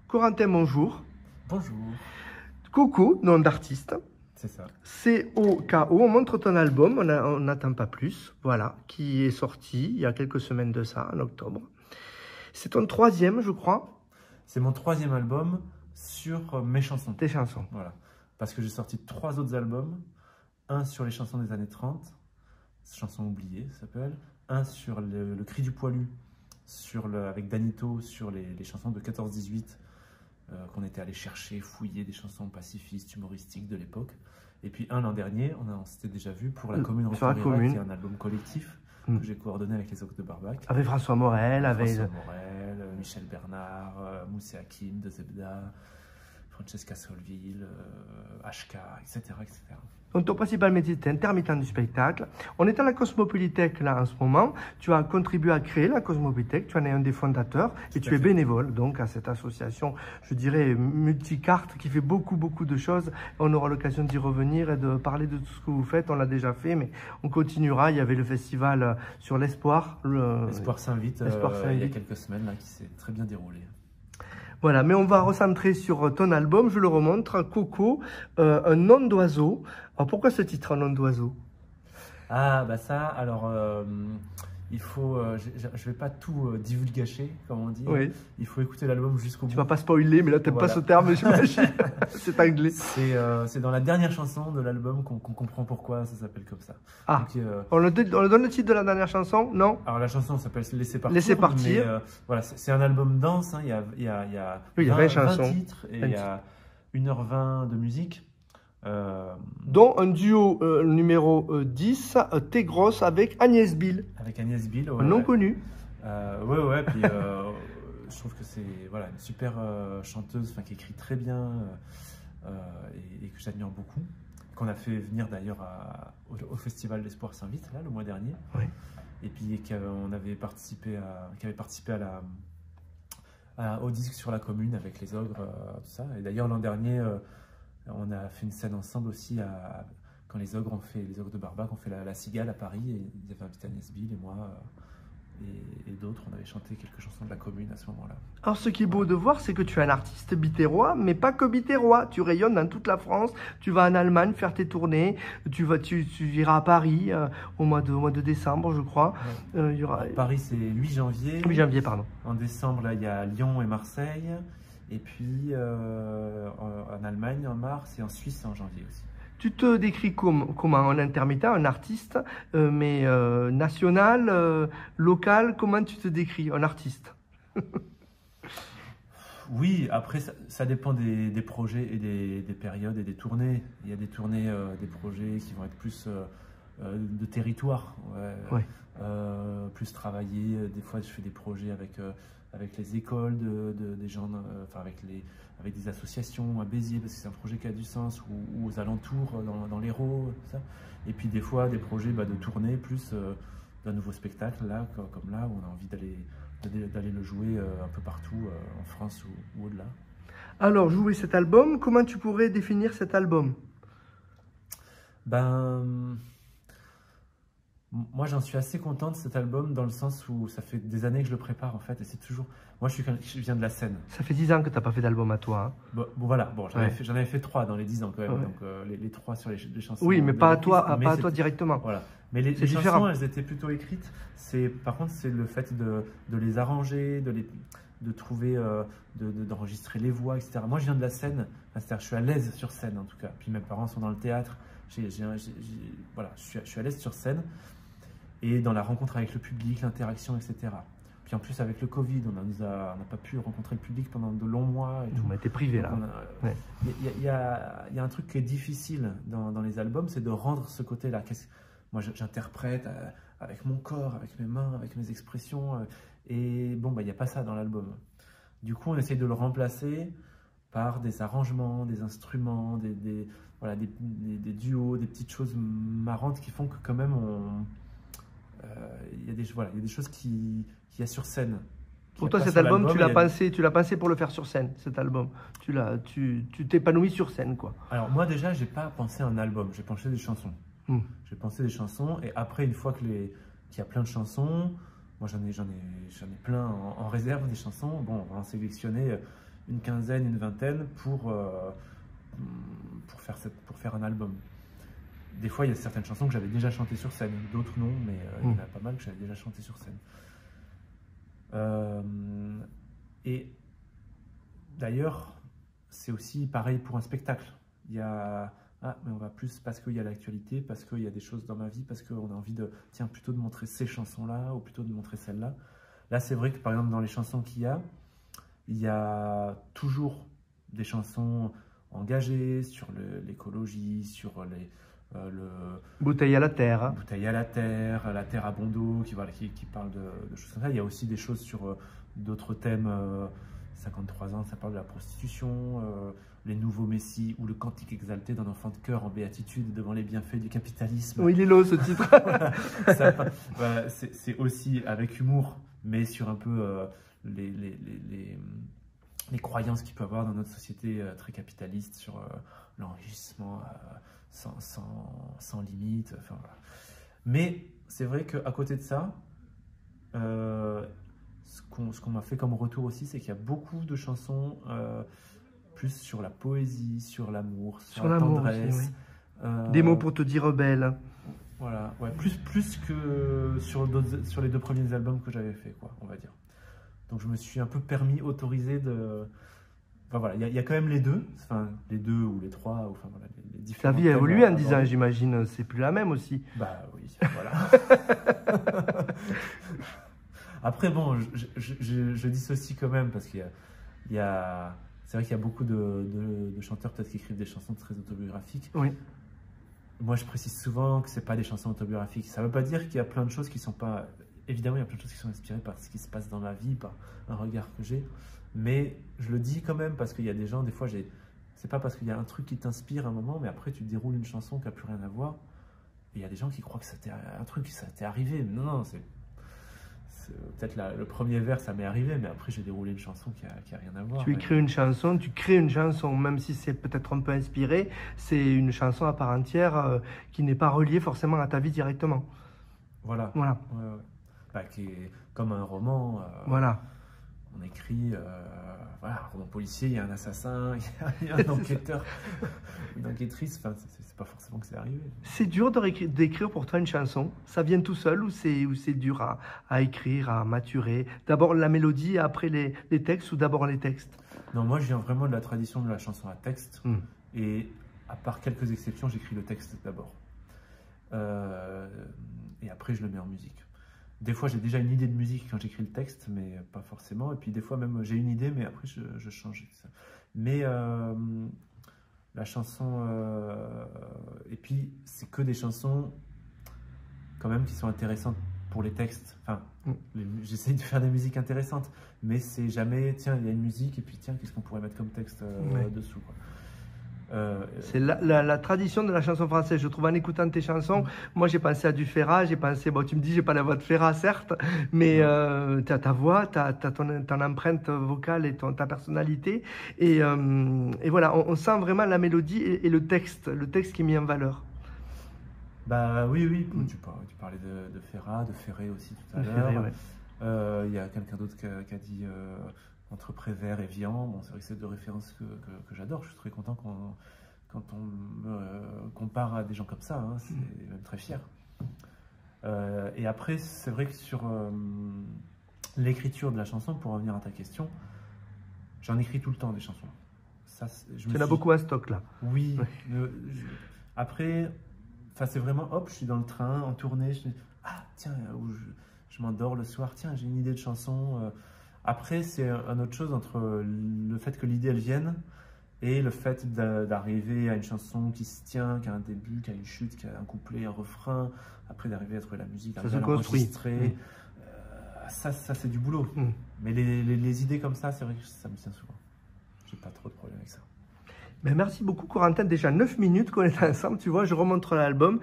Corentin, bonjour. Bonjour. Coco, nom d'artiste. C'est ça. C-O-K-O, on montre ton album, on n'attend pas plus, voilà, qui est sorti il y a quelques semaines de ça, en octobre. C'est ton troisième, je crois. C'est mon troisième album sur mes chansons. Tes chansons. Voilà. Parce que j'ai sorti 3 autres albums. Un sur les chansons des années 30, chansons oubliées, ça s'appelle. Un sur le cri du poilu, avec Danito, sur les chansons de 14-18, qu'on était allé chercher, fouiller des chansons pacifistes, humoristiques de l'époque. Et puis un l'an dernier, on s'était déjà vu pour La Commune Retrouvera, qui est un album collectif que j'ai coordonné avec les Ogres de Barbac. Avec François Morel, Michel Bernard, Moussé Hakim de Zebda, Francesca Solville, HK, etc., etc. Donc ton principal métier, c'est intermittent du spectacle. On est à la Cosmopolitech là en ce moment. Tu as contribué à créer la Cosmopolitech, tu en es un des fondateurs et tu es bénévole donc à cette association, je dirais, multicarte qui fait beaucoup de choses. On aura l'occasion d'y revenir et de parler de tout ce que vous faites. On l'a déjà fait, mais on continuera. Il y avait le festival sur l'Espoir. L'Espoir s'invite il y a quelques semaines là, qui s'est très bien déroulé. Voilà, mais on va recentrer sur ton album, je le remontre, Coco, un nom d'oiseau. Alors pourquoi ce titre, un nom d'oiseau? Ah bah ça, alors il faut, je vais pas tout divulgacher, comme on dit. Oui. Il faut écouter l'album jusqu'au bout. Tu vas pas spoiler, mais là t'aimes pas ce terme, j'imagine. C'est anglais. C'est dans la dernière chanson de l'album qu'on comprend pourquoi ça s'appelle comme ça. Ah, donc, on donne le titre de la dernière chanson, non? Alors la chanson s'appelle Laisser partir. Laisser partir. Mais, voilà, c'est un album dense, hein, il y a 20 chansons. titres et il y a 1h20 de musique. Dont un duo numéro 10, Tegros avec Agnès Bill. Avec Agnès Bill, un nom connu. Ouais, puis je trouve que c'est voilà, une super chanteuse qui écrit très bien et que j'admire beaucoup. Qu'on a fait venir d'ailleurs au Festival d'Espoir s'invite, là, le mois dernier. Oui. Et puis qui avait participé au disque sur la Commune avec les Ogres, tout ça. Et d'ailleurs, l'an dernier, on a fait une scène ensemble aussi quand les Ogres de Barbac ont fait la Cigale à Paris, et ils avaient invité Agnès Bill et moi et d'autres, on avait chanté quelques chansons de la Commune à ce moment-là. Alors ce qui est beau de voir, c'est que tu es un artiste bitérois, mais pas que bitérois. Tu rayonnes dans toute la France, tu vas en Allemagne faire tes tournées, tu iras à Paris au mois de décembre, je crois. Ouais. Paris, c'est 8 janvier. 8 janvier, pardon. En décembre, là, il y a Lyon et Marseille. Et puis en Allemagne en mars et en Suisse en janvier aussi. Tu te décris comme un intermittent, un artiste, mais national, local, comment tu te décris, un artiste? Oui, après ça dépend des projets et des périodes et des tournées. Il y a des tournées, des projets qui vont être plus de territoire, ouais. Plus travaillés. Des fois, je fais des projets avec les écoles des gens, avec des associations à Béziers, parce que c'est un projet qui a du sens, ou aux alentours, dans l'Hérault, tout ça. Et puis des fois, des projets de tournée, plus d'un nouveau spectacle, là, comme là, où on a envie d'aller le jouer un peu partout, en France ou au-delà. Alors, jouer cet album, comment tu pourrais définir cet album? Moi, j'en suis assez content de cet album, dans le sens où ça fait des années que je le prépare, en fait, et c'est toujours... Moi, je viens de la scène. Ça fait 10 ans que tu n'as pas fait d'album à toi. Hein. Voilà, j'en avais fait 3 dans les 10 ans, quand même, ouais. Donc les 3 sur les chansons... Oui, mais pas à toi, directement. Voilà. Mais les chansons, elles étaient plutôt écrites. Par contre, c'est le fait de les arranger, de trouver, d'enregistrer les voix, etc. Moi, je viens de la scène, c'est-à-dire je suis à l'aise sur scène, en tout cas. Puis mes parents sont dans le théâtre, voilà, je suis à l'aise sur scène. Et dans la rencontre avec le public, l'interaction, etc. Puis en plus, avec le Covid, on n'a pas pu rencontrer le public pendant de longs mois. On a été privés là. Il y a un truc qui est difficile dans les albums, c'est de rendre ce côté-là. Moi, j'interprète avec mon corps, avec mes mains, avec mes expressions. Et bon, il n'y a pas ça dans l'album. Du coup, on essaye de le remplacer par des arrangements, des instruments, des duos, des petites choses marrantes qui font que quand même il y a des choses qu'il y a sur scène. Pour toi, cet album, tu l'as pensé pour le faire sur scène, cet album. Tu t'épanouis sur scène, quoi. Alors moi déjà, j'ai pas pensé à un album, j'ai pensé des chansons. J'ai pensé des chansons, et après, une fois qu'il y a plein de chansons, moi j'en ai plein en réserve des chansons. Bon, on va en sélectionner une quinzaine, une vingtaine pour faire un album. Des fois, il y a certaines chansons que j'avais déjà chantées sur scène, d'autres non, mais il y en a pas mal que j'avais déjà chantées sur scène. Et d'ailleurs, c'est aussi pareil pour un spectacle. Il y a... Ah, mais on va plus parce qu'il y a l'actualité, parce qu'il y a des choses dans ma vie, parce qu'on a envie de, tiens, plutôt de montrer ces chansons-là, ou plutôt de montrer celles-là. Là, c'est vrai que, par exemple, dans les chansons qu'il y a toujours des chansons engagées sur l'écologie, sur Bouteille à la terre. Hein. Bouteille à la terre à bon dos, qui parle de choses comme ça. Il y a aussi des choses sur d'autres thèmes. 53 ans, ça parle de la prostitution, les nouveaux messies ou le cantique exalté d'un enfant de cœur en béatitude devant les bienfaits du capitalisme. Oui, il est lourd ce titre. C'est aussi avec humour, mais sur un peu les croyances qu'il peut y avoir dans notre société très capitaliste sur l'enrichissement sans limite. Enfin, voilà. Mais c'est vrai qu'à côté de ça, ce qu'on m'a fait comme retour aussi, c'est qu'il y a beaucoup de chansons plus sur la poésie, sur l'amour, sur la tendresse. Aussi, oui. Des mots pour te dire belle. Voilà, ouais, plus que sur les 2 premiers albums que j'avais fait, quoi, on va dire. Donc je me suis un peu autorisé de... Enfin voilà, il y a quand même les 2, enfin les 2 ou les 3, enfin voilà, les différents. Ta vie a évolué en 10 ans, j'imagine, c'est plus la même aussi. Bah oui, voilà. Après, bon, je dissocie quand même parce qu'il y a c'est vrai qu'il y a beaucoup de chanteurs peut-être qui écrivent des chansons très autobiographiques. Oui. Moi, je précise souvent que c'est pas des chansons autobiographiques. Ça veut pas dire qu'il y a plein de choses qui sont pas... Évidemment, il y a plein de choses qui sont inspirées par ce qui se passe dans ma vie, par un regard que j'ai. Mais je le dis quand même parce qu'il y a des gens, des fois, c'est pas parce qu'il y a un truc qui t'inspire un moment, mais après, tu déroules une chanson qui n'a plus rien à voir. Et il y a des gens qui croient que c'était un truc qui t'est arrivé. Non, non, c'est peut-être le premier vers, ça m'est arrivé, mais après j'ai déroulé une chanson qui a rien à voir. Tu écris une chanson, tu crées une chanson, même si c'est peut-être un peu inspiré, c'est une chanson à part entière qui n'est pas reliée forcément à ta vie directement. Voilà. Voilà. Ouais, ouais. Bah, qui est comme un roman. Voilà. On écrit, voilà, un roman policier, il y a un assassin, il y a un enquêteur, une enquêtrice, enfin, c'est pas forcément que c'est arrivé. C'est dur d'écrire pour toi une chanson? Ça vient tout seul ou c'est dur à écrire, à maturer? D'abord la mélodie, après les textes ou d'abord les textes? Non, moi je viens vraiment de la tradition de la chanson à texte, et à part quelques exceptions, j'écris le texte d'abord. Et après je le mets en musique. Des fois, j'ai déjà une idée de musique quand j'écris le texte, mais pas forcément. Et puis, des fois, même, j'ai une idée, mais après, je change. Mais la chanson... et puis, c'est que des chansons, quand même, qui sont intéressantes pour les textes. Enfin, j'essaye de faire des musiques intéressantes, mais c'est jamais, tiens, il y a une musique, et puis, tiens, qu'est-ce qu'on pourrait mettre comme texte dessous, quoi. C'est la tradition de la chanson française, je trouve, en écoutant tes chansons. Moi, j'ai pensé à du Ferrat, j'ai pensé, bon, tu me dis, j'ai pas la voix de Ferrat, certes, mais tu as ta voix, tu as ton empreinte vocale et ta personnalité. Et voilà, on sent vraiment la mélodie et le texte qui est mis en valeur. Bah oui, tu parlais de Ferrat, de Ferré aussi tout à l'heure. Il y a quelqu'un d'autre qui a dit... entre Prévert et Vian, bon, c'est vrai que c'est 2 références que j'adore. Je suis très content quand on me compare à des gens comme ça, hein, c'est même très fier. Et après, c'est vrai que sur l'écriture de la chanson, pour revenir à ta question, j'en écris tout le temps des chansons. Tu en as beaucoup à stock là. Oui. Après, c'est vraiment, hop, je suis dans le train, en tournée, je me dis, ah tiens, je m'endors le soir, tiens, j'ai une idée de chanson. Après, c'est une autre chose entre le fait que l'idée, elle vienne, et le fait d'arriver à une chanson qui se tient, qui a un début, qui a une chute, qui a un couplet, un refrain, après d'arriver à trouver la musique, à l'enregistrer. Ça c'est du boulot. Mais les idées comme ça, c'est vrai que ça me tient souvent. J'ai pas trop de problème avec ça. Ben merci beaucoup Corentin, déjà 9 minutes qu'on est ensemble, tu vois, je remonte l'album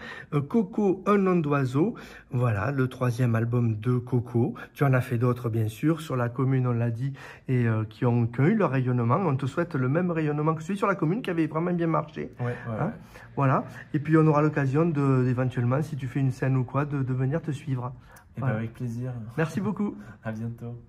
Coco, un nom d'oiseau, voilà, le 3e album de Coco, tu en as fait d'autres bien sûr, sur la commune on l'a dit, et qui ont eu leur rayonnement, on te souhaite le même rayonnement que celui sur la commune qui avait vraiment bien marché, hein, voilà, et puis on aura l'occasion éventuellement, si tu fais une scène ou quoi, de venir te suivre. Et voilà. Avec plaisir. Merci beaucoup. À bientôt.